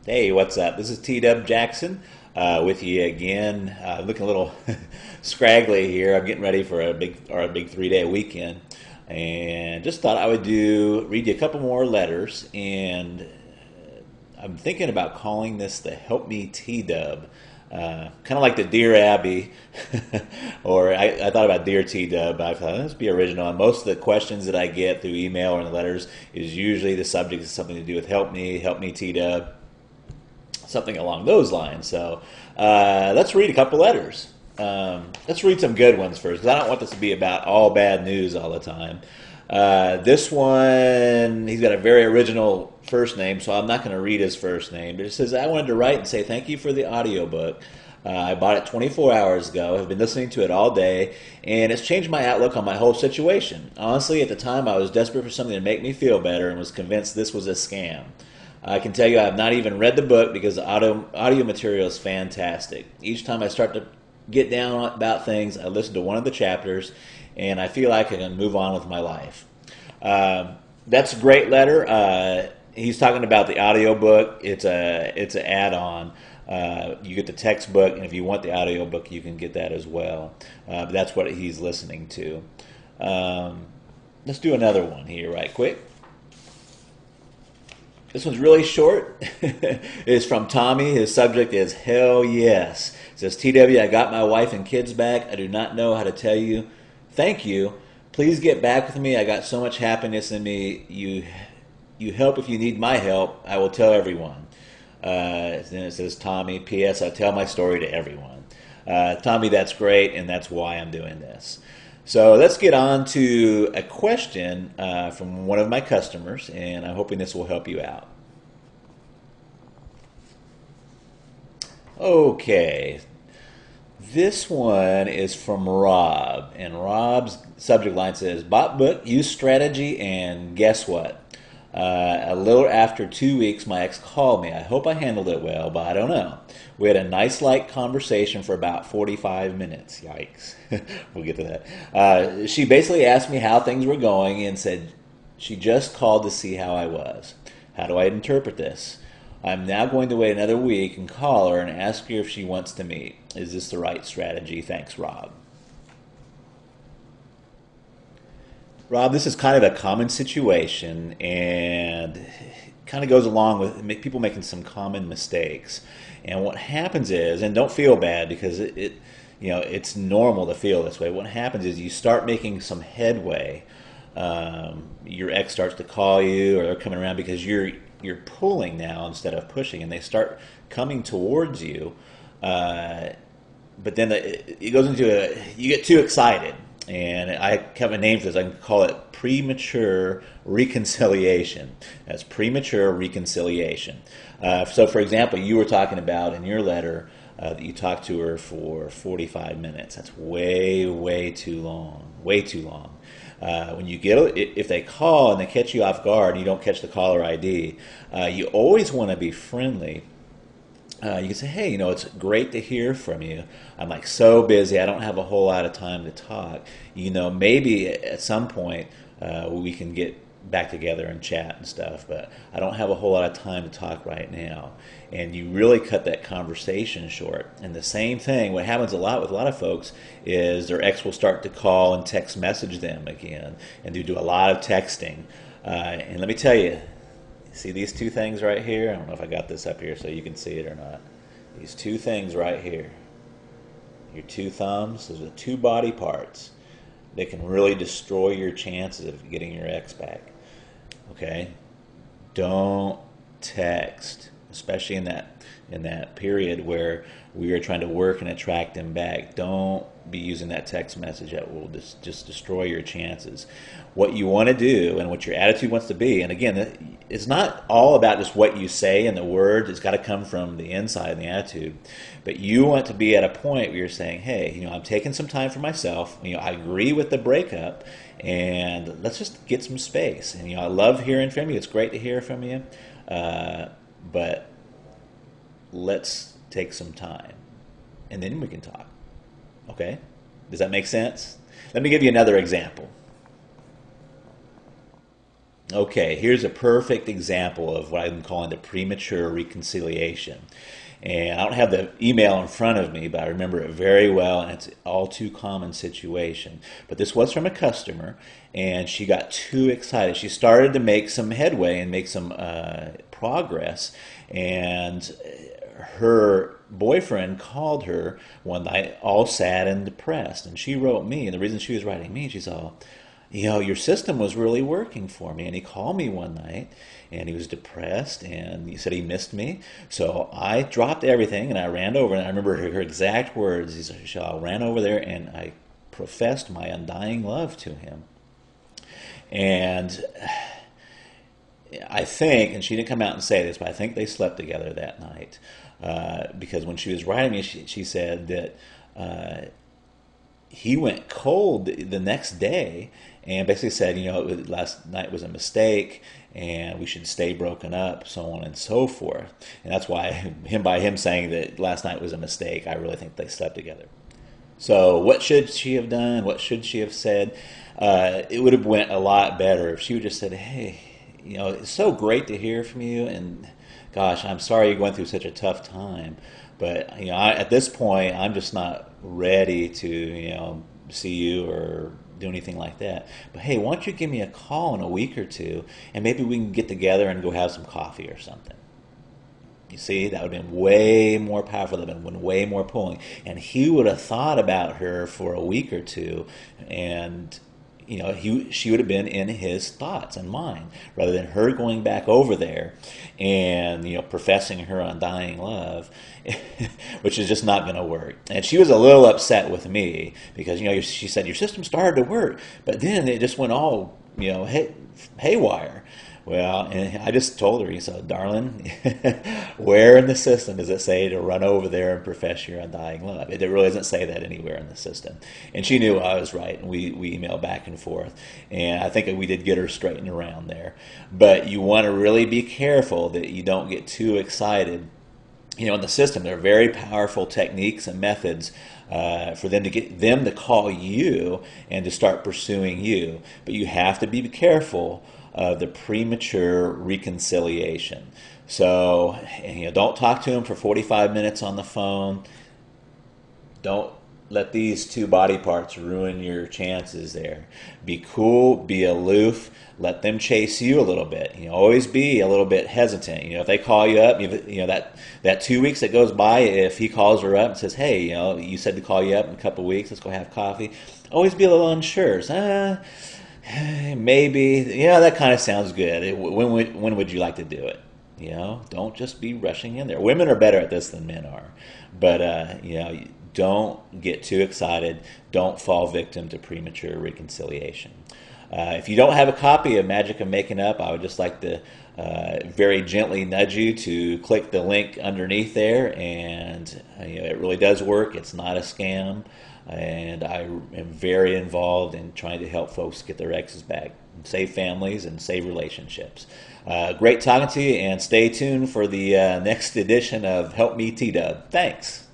Hey, what's up? This is T-Dub Jackson with you again. Looking a little scraggly here. I'm getting ready for a big 3-day weekend, and just thought I would read you a couple more letters. And I'm thinking about calling this the Help Me T-Dub. Kind of like the Dear Abby, or I thought about Dear T-Dub, but I thought let's be original. And most of the questions that I get through email or in the letters is usually the subject is something to do with Help Me T-Dub, something along those lines. So let's read a couple letters. Let's read some good ones first, because I don't want this to be about all bad news all the time. This one, he's got a very original first name, so I'm not going to read his first name. But it says, I wanted to write and say thank you for the audiobook. I bought it 24 hours ago, have been listening to it all day, and it's changed my outlook on my whole situation. Honestly, at the time, I was desperate for something to make me feel better and was convinced this was a scam. I can tell you I have not even read the book because the audio material is fantastic. Each time I start to get down about things, I listen to one of the chapters, and I feel like I can move on with my life. That's a great letter. He's talking about the audiobook. It's an add-on. You get the textbook, and if you want the audiobook, you can get that as well. But that's what he's listening to. Let's do another one here right quick. This one's really short. It's from Tommy. His subject is Hell Yes. It says, TW, I got my wife and kids back. I do not know how to tell you thank you. Please get back with me. I got so much happiness in me. You help if you need my help. I will tell everyone. Then it says, Tommy, P.S. I tell my story to everyone. Tommy, that's great, and that's why I'm doing this. So let's get on to a question from one of my customers, and I'm hoping this will help you out. Okay, this one is from Rob, and Rob's subject line says, bought book, used strategy, and guess what? A little after 2 weeks, my ex called me. I hope I handled it well, but I don't know. We had a nice, light conversation for about 45 minutes. Yikes. We'll get to that. She basically asked me how things were going and said she just called to see how I was. How do I interpret this? I'm now going to wait another week and call her and ask her if she wants to meet. Is this the right strategy? Thanks, Rob. Rob, this is kind of a common situation, and kind of goes along with people making some common mistakes. And what happens is, and don't feel bad because it's normal to feel this way. What happens is you start making some headway. Your ex starts to call you, or they're coming around because you're pulling now instead of pushing, and they start coming towards you. But then it goes into you get too excited. And I have a name for this. I can call it premature reconciliation. That's premature reconciliation. So, for example, you were talking about in your letter that you talked to her for 45 minutes. That's way, way too long. Way too long. When you if they call and they catch you off guard and you don't catch the caller ID, you always want to be friendly. You can say, hey, it's great to hear from you. I'm like so busy, I don't have a whole lot of time to talk. Maybe at some point we can get back together and chat and stuff, but I don't have a whole lot of time to talk right now. And you really cut that conversation short. And the same thing, what happens a lot with a lot of folks is their ex will start to call and text message them again and do a lot of texting. And let me tell you, see these two things right here? I don't know if I got this up here so you can see it or not. These two things right here. Your two thumbs, those are the two body parts. They can really destroy your chances of getting your ex back. Okay? Don't text, especially in that period where we are trying to work and attract them back. Don't be using that text message. That will just destroy your chances. What you want to do and what your attitude wants to be, and again, it's not all about just what you say and the words. It's got to come from the inside and the attitude. But you want to be at a point where you're saying, hey, I'm taking some time for myself. I agree with the breakup, and let's just get some space. And I love hearing from you. It's great to hear from you, but let's take some time, and then we can talk. Okay? Does that make sense? Let me give you another example. Okay, here's a perfect example of what I'm calling the premature reconciliation. And I don't have the email in front of me, but I remember it very well, and it's all too common situation. But this was from a customer, and she got too excited. She started to make some headway and make some progress, and her boyfriend called her one night all sad and depressed, and she wrote me, and the reason she was writing me, she's all, your system was really working for me. And he called me one night and he was depressed and he said he missed me. So I dropped everything and I ran over, and I remember her exact words. He said, I ran over there and I professed my undying love to him. And I think, and she didn't come out and say this, but I think they slept together that night. Because when she was writing me, she said that he went cold the next day and basically said, last night was a mistake and we should stay broken up, so on and so forth. And that's why by him saying that last night was a mistake, I really think they slept together. So what should she have done? What should she have said? It would have went a lot better if she would just said, hey, it's so great to hear from you, and gosh, I'm sorry you're going through such a tough time. But at this point, I'm just not ready to see you or do anything like that. But hey, why don't you give me a call in a week or two, and maybe we can get together and go have some coffee or something. You see, that would have been way more powerful. That would have been way more pulling. And he would have thought about her for a week or two, and she would have been in his thoughts and mind, rather than her going back over there and professing her undying love, which is just not going to work. And she was a little upset with me because she said your system started to work, but then it just went all haywire. Well, and I just told her, darling, where in the system does it say to run over there and profess your undying love? It really doesn't say that anywhere in the system. And she knew I was right, and we emailed back and forth. And I think we did get her straightened around there. But you want to really be careful that you don't get too excited. In the system, there are very powerful techniques and methods for them to get them to call you and to start pursuing you. But you have to be careful of the premature reconciliation. So, don't talk to him for 45 minutes on the phone. Don't let these two body parts ruin your chances there. Be cool, be aloof, let them chase you a little bit. Always be a little bit hesitant. If they call you up, that 2 weeks that goes by, if he calls her up and says, hey, you said to call you up in a couple of weeks, let's go have coffee. Always be a little unsure. Maybe, that kind of sounds good. When would you like to do it? Don't just be rushing in there. Women are better at this than men are. But, don't get too excited. Don't fall victim to premature reconciliation. If you don't have a copy of Magic of Making Up, I would just like to very gently nudge you to click the link underneath there. And it really does work. It's not a scam. And I am very involved in trying to help folks get their exes back, save families, and save relationships. Great talking to you, and stay tuned for the next edition of Help Me T-Dub. Thanks.